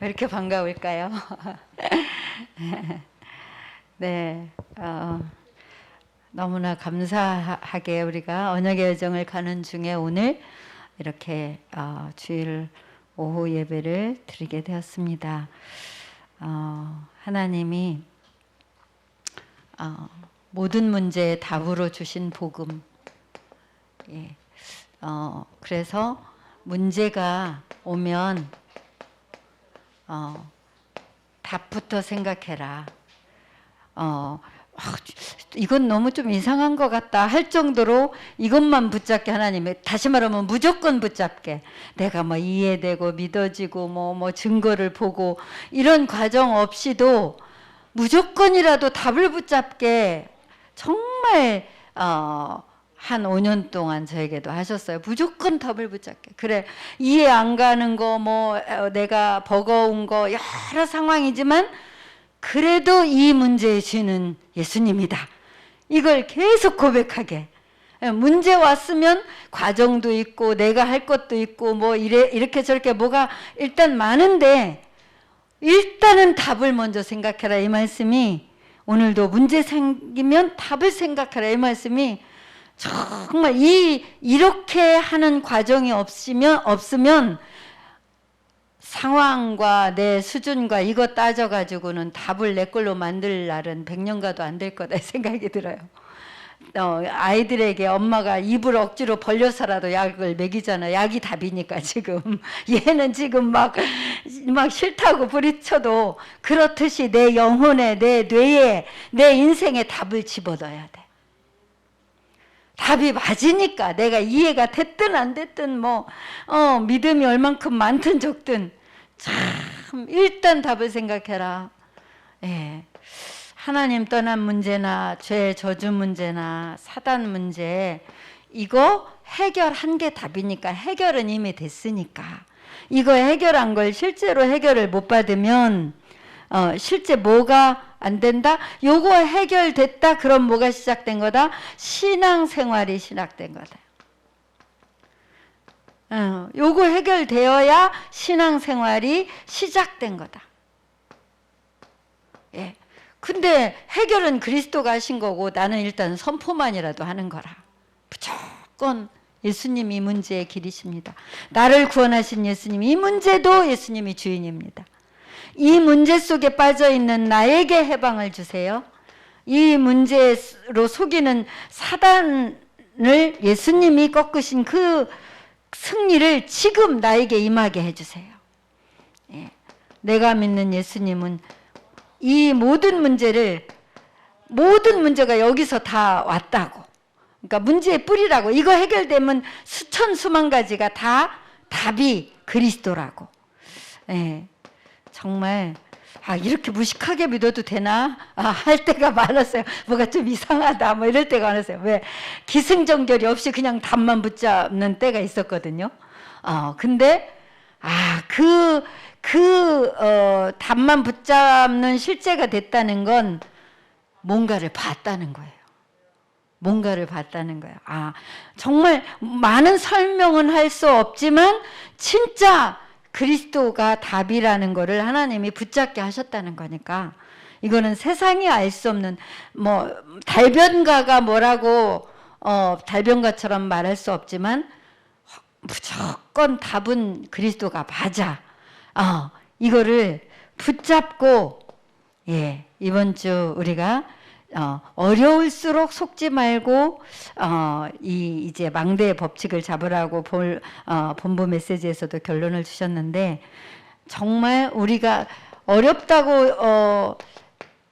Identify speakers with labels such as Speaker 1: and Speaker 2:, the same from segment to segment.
Speaker 1: 왜 이렇게 반가울까요? 네, 너무나 감사하게 우리가 언약의 여정을 가는 중에 오늘 이렇게 주일 오후 예배를 드리게 되었습니다. 하나님이 모든 문제의 답으로 주신 복음. 예. 그래서 문제가 오면 답부터 생각해라. 이건 너무 좀 이상한 것 같다 할 정도로 이것만 붙잡게 하나님이, 다시 말하면 무조건 붙잡게, 내가 뭐 이해되고 믿어지고 뭐 증거를 보고 이런 과정 없이도 무조건이라도 답을 붙잡게 정말 한 5년 동안 저에게도 하셨어요. 무조건 답을 붙잡게. 그래, 이해 안 가는 거, 내가 버거운 거 여러 상황이지만 그래도 이 문제의 주인은 예수님이다. 이걸 계속 고백하게. 문제 왔으면 과정도 있고 내가 할 것도 있고 이렇게 저렇게 뭐가 일단 많은데 일단은 답을 먼저 생각해라, 이 말씀이, 오늘도 문제 생기면 답을 생각해라, 이 말씀이 정말 이렇게 하는 과정이 없으면 상황과 내 수준과 이거 따져가지고는 답을 내 걸로 만들 날은 100년가도 안 될 거다 생각이 들어요. 아이들에게 엄마가 입을 억지로 벌려서라도 약을 먹이잖아. 약이 답이니까 지금. 얘는 지금 막 싫다고 부딪혀도 그렇듯이 내 영혼에, 내 뇌에, 내 인생에 답을 집어넣어야 돼. 답이 맞으니까 내가 이해가 됐든 안 됐든 믿음이 얼만큼 많든 적든 참 일단 답을 생각해라. 예. 하나님 떠난 문제나 죄 저주 문제나 사단 문제, 이거 해결한 게 답이니까, 해결은 이미 됐으니까 이거 해결한 걸 실제로 해결을 못 받으면 실제 뭐가 안 된다? 요거 해결됐다? 그럼 뭐가 시작된 거다? 신앙생활이 시작된 거다. 요거 해결되어야 신앙생활이 시작된 거다. 예. 근데 해결은 그리스도가 하신 거고 나는 일단 선포만이라도 하는 거라. 무조건 예수님이 이 문제의 길이십니다. 나를 구원하신 예수님, 이 문제도 예수님이 주인입니다. 이 문제 속에 빠져있는 나에게 해방을 주세요. 이 문제로 속이는 사단을 예수님이 꺾으신 그 승리를 지금 나에게 임하게 해주세요. 예. 내가 믿는 예수님은 이 모든 문제가 여기서 다 왔다고. 그러니까 문제의 뿌리라고. 이거 해결되면 수천 수만 가지가 다 답이 그리스도라고. 예. 정말 이렇게 무식하게 믿어도 되나? 할 때가 많았어요. 뭐가 좀 이상하다 이럴 때가 많았어요. 왜? 기승전결이 없이 그냥 답만 붙잡는 때가 있었거든요. 근데 답만 붙잡는 실제가 됐다는 건 뭔가를 봤다는 거예요. 뭔가를 봤다는 거예요. 정말 많은 설명은 할 수 없지만 진짜 그리스도가 답이라는 거를 하나님이 붙잡게 하셨다는 거니까, 이거는 세상이 알 수 없는, 달변가가 뭐라고 달변가처럼 말할 수 없지만 무조건 답은 그리스도가 맞아. 이거를 붙잡고, 예, 이번 주 우리가 어려울수록 속지 말고 이제 망대의 법칙을 잡으라고 본부 메시지에서도 결론을 주셨는데, 정말 우리가 어렵다고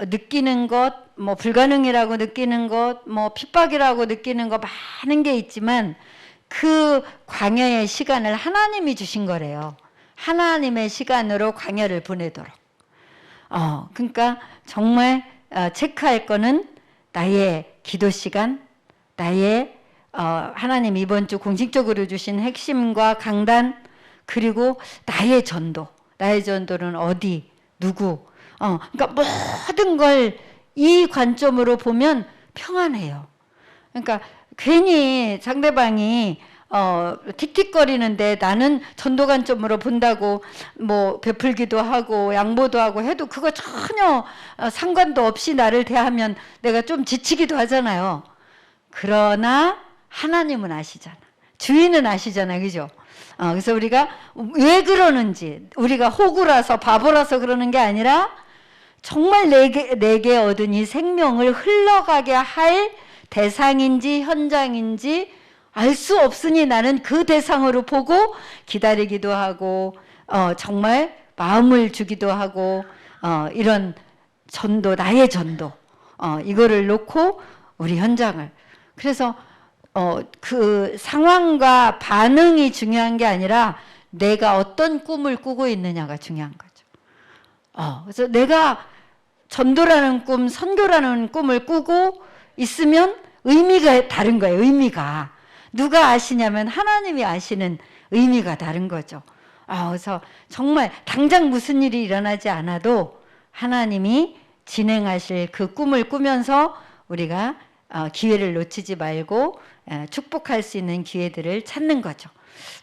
Speaker 1: 느끼는 것, 불가능이라고 느끼는 것, 핍박이라고 느끼는 것 많은 게 있지만 그 광야의 시간을 하나님이 주신 거래요. 하나님의 시간으로 광야를 보내도록. 그러니까 정말 체크할 거는 나의 기도 시간, 나의 하나님 이번 주 공식적으로 주신 핵심과 강단, 그리고 나의 전도. 나의 전도는 어디, 누구. 그러니까 모든 걸 이 관점으로 보면 평안해요. 그러니까 괜히 상대방이 틱틱거리는데 나는 전도 관점으로 본다고 뭐 베풀기도 하고 양보도 하고 해도 그거 전혀 상관도 없이 나를 대하면 내가 좀 지치기도 하잖아요. 그러나 하나님은 아시잖아. 주인은 아시잖아. 그죠? 그래서 우리가 왜 그러는지, 우리가 호구라서 바보라서 그러는 게 아니라 정말 내게 얻은 이 생명을 흘러가게 할 대상인지 현장인지 알 수 없으니 나는 그 대상으로 보고 기다리기도 하고 정말 마음을 주기도 하고 이런 전도, 나의 전도 이거를 놓고 우리 현장을, 그래서 그 상황과 반응이 중요한 게 아니라 내가 어떤 꿈을 꾸고 있느냐가 중요한 거죠. 그래서 내가 전도라는 꿈, 선교라는 꿈을 꾸고 있으면 의미가 다른 거예요. 의미가 누가 아시냐면 하나님이 아시는 의미가 다른 거죠. 그래서 정말 당장 무슨 일이 일어나지 않아도 하나님이 진행하실 그 꿈을 꾸면서 우리가 기회를 놓치지 말고 축복할 수 있는 기회들을 찾는 거죠.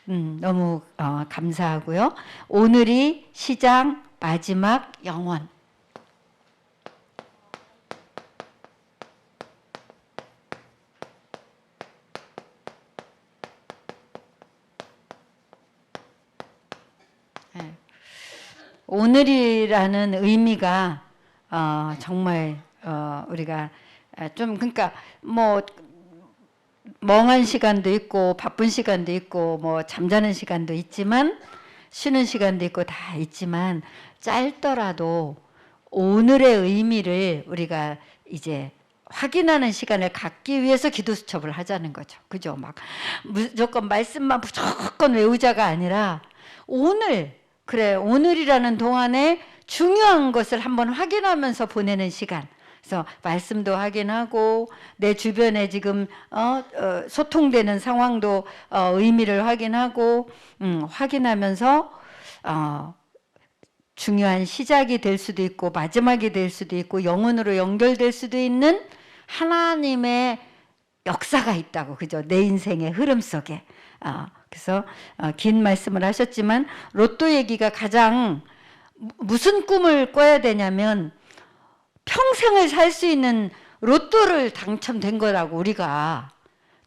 Speaker 1: 너무 감사하고요. 오늘이 시장, 마지막 영원. 오늘이라는 의미가 정말 우리가 좀, 그러니까 뭐 멍한 시간도 있고 바쁜 시간도 있고 뭐 잠자는 시간도 있지만 쉬는 시간도 있고 다 있지만 짧더라도 오늘의 의미를 우리가 이제 확인하는 시간을 갖기 위해서 기도 수첩을 하자는 거죠. 그죠? 막 무조건 말씀만 무조건 외우자가 아니라 오늘, 그래, 오늘이라는 동안에 중요한 것을 한번 확인하면서 보내는 시간. 그래서 말씀도 확인하고 내 주변에 지금 소통되는 상황도 의미를 확인하고 확인하면서 중요한 시작이 될 수도 있고 마지막이 될 수도 있고 영혼으로 연결될 수도 있는 하나님의 역사가 있다고, 그죠? 내 인생의 흐름 속에. 그래서 긴 말씀을 하셨지만 로또 얘기가 가장 무슨 꿈을 꿔야 되냐면 평생을 살 수 있는 로또를 당첨된 거라고. 우리가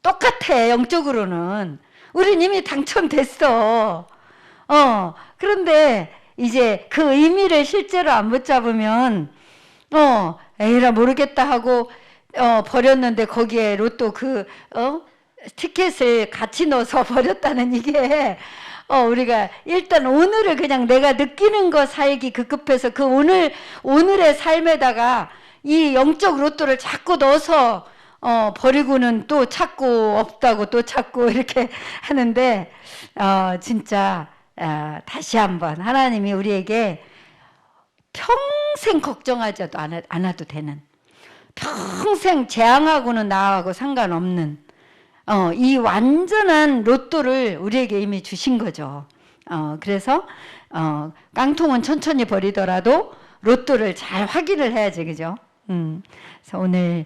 Speaker 1: 똑같아. 영적으로는 우린 이미 당첨됐어. 그런데 이제 그 의미를 실제로 안 붙잡으면 에이라 모르겠다 하고 버렸는데 거기에 로또 티켓을 같이 넣어서 버렸다는 이게 우리가 일단 오늘을 그냥 내가 느끼는 거 살기 급급해서 그 오늘의 삶에다가 이 영적 로또를 자꾸 넣어서 버리고는 또 찾고 없다고 또 찾고 이렇게 하는데 진짜 다시 한번 하나님이 우리에게 평생 걱정하지 않아도 되는, 평생 재앙하고는 나하고 상관없는 이 완전한 로또를 우리에게 이미 주신 거죠. 그래서 깡통은 천천히 버리더라도 로또를 잘 확인을 해야지, 그죠? 그래서 오늘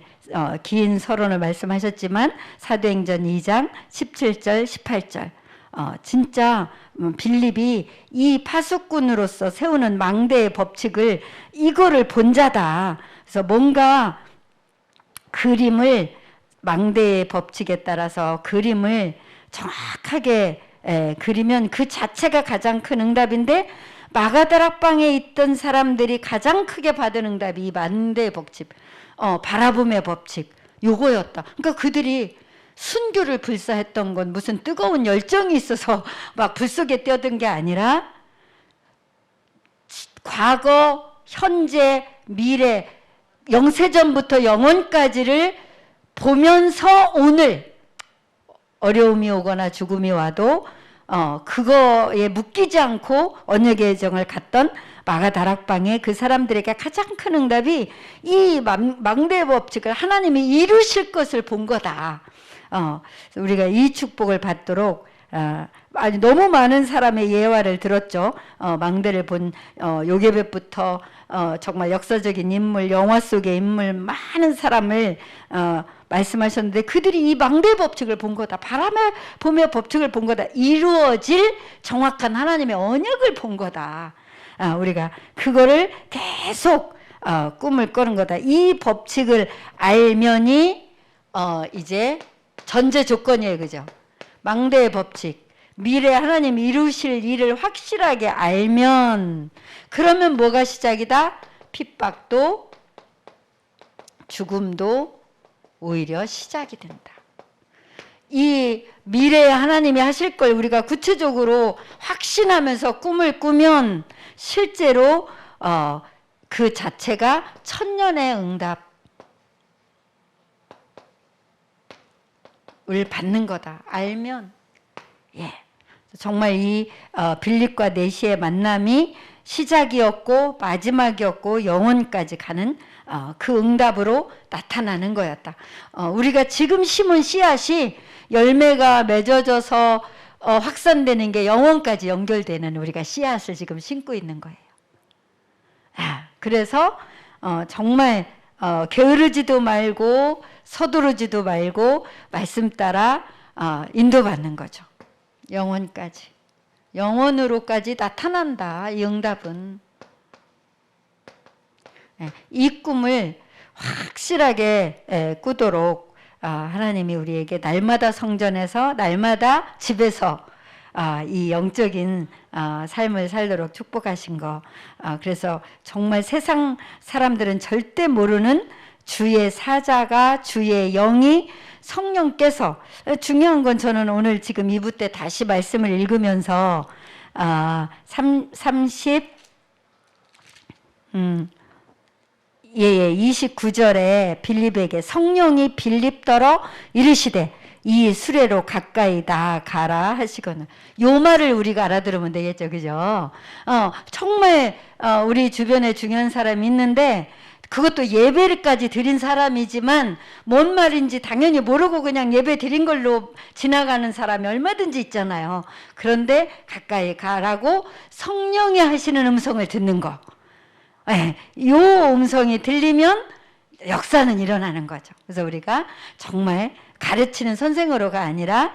Speaker 1: 긴 서론을 말씀하셨지만 사도행전 2장 17절 18절 진짜 빌립이 이 파수꾼으로서 세우는 망대의 법칙을, 이거를 본 자다. 그래서 뭔가 그림을, 망대의 법칙에 따라서 그림을 정확하게 그리면 그 자체가 가장 큰 응답인데 마가다락방에 있던 사람들이 가장 크게 받은 응답이 이 망대의 법칙, 바라봄의 법칙, 요거였다. 그러니까 그들이 순교를 불사했던 건 무슨 뜨거운 열정이 있어서 막 불 속에 뛰어든 게 아니라 과거, 현재, 미래, 영세전부터 영원까지를 보면서 오늘 어려움이 오거나 죽음이 와도 그거에 묶이지 않고 언약의 정을 갔던 마가다락방의 그 사람들에게 가장 큰 응답이 이 망대의 법칙을 하나님이 이루실 것을 본 거다. 우리가 이 축복을 받도록 아주 너무 많은 사람의 예화를 들었죠. 망대를 본 요게벳부터 정말 역사적인 인물, 영화 속의 인물, 많은 사람을 말씀하셨는데 그들이 이 망대의 법칙을 본 거다. 바람에 보며 법칙을 본 거다. 이루어질 정확한 하나님의 언약을 본 거다. 우리가 그거를 계속 꿈을 꾸는 거다. 이 법칙을 알면이 이제 전제 조건이에요. 그죠? 망대의 법칙. 미래 하나님 이루실 일을 확실하게 알면 그러면 뭐가 시작이다? 핍박도 죽음도 오히려 시작이 된다. 이 미래에 하나님이 하실 걸 우리가 구체적으로 확신하면서 꿈을 꾸면 실제로 그 자체가 천년의 응답을 받는 거다. 알면 정말 이 빌립과 네시의 만남이 시작이었고 마지막이었고 영원까지 가는 그 응답으로 나타나는 거였다. 우리가 지금 심은 씨앗이 열매가 맺어져서 확산되는 게 영원까지 연결되는 우리가 씨앗을 지금 심고 있는 거예요. 그래서 정말 게으르지도 말고 서두르지도 말고 말씀 따라 인도받는 거죠. 영원까지. 영원으로까지 나타난다. 이 응답은. 이 꿈을 확실하게 꾸도록 하나님이 우리에게 날마다 성전에서 날마다 집에서 이 영적인 삶을 살도록 축복하신 거. 그래서 정말 세상 사람들은 절대 모르는 주의 사자가 주의 영이 성령께서 중요한 건 저는 오늘 지금 2부 때 다시 말씀을 읽으면서 29절에 빌립에게 성령이 빌립더러 이르시되 이 수레로 가까이 나가라 하시거늘. 요 말을 우리가 알아들으면 되겠죠. 그죠? 정말 우리 주변에 중요한 사람이 있는데 그것도 예배까지 드린 사람이지만 뭔 말인지 당연히 모르고 그냥 예배 드린 걸로 지나가는 사람이 얼마든지 있잖아요. 그런데 가까이 가라고 성령이 하시는 음성을 듣는 거. 요 음성이 들리면 역사는 일어나는 거죠. 그래서 우리가 정말 가르치는 선생으로가 아니라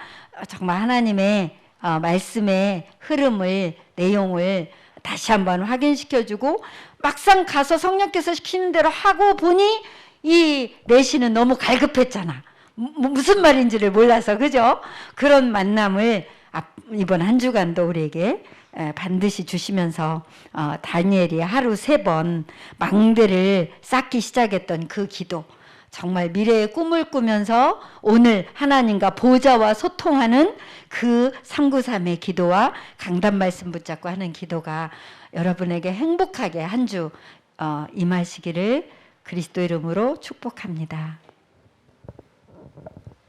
Speaker 1: 정말 하나님의 말씀의 흐름을, 내용을 다시 한번 확인시켜주고 막상 가서 성령께서 시키는 대로 하고 보니 이 내시는 너무 갈급했잖아. 무슨 말인지를 몰라서. 그죠? 그런 만남을 이번 한 주간도 우리에게 반드시 주시면서 다니엘이 하루 3번 망대를 쌓기 시작했던 그 기도, 정말 미래의 꿈을 꾸면서 오늘 하나님과 보좌와 소통하는 그 393의 기도와 강단 말씀 붙잡고 하는 기도가 여러분에게 행복하게 한 주 임하시기를 그리스도 이름으로 축복합니다.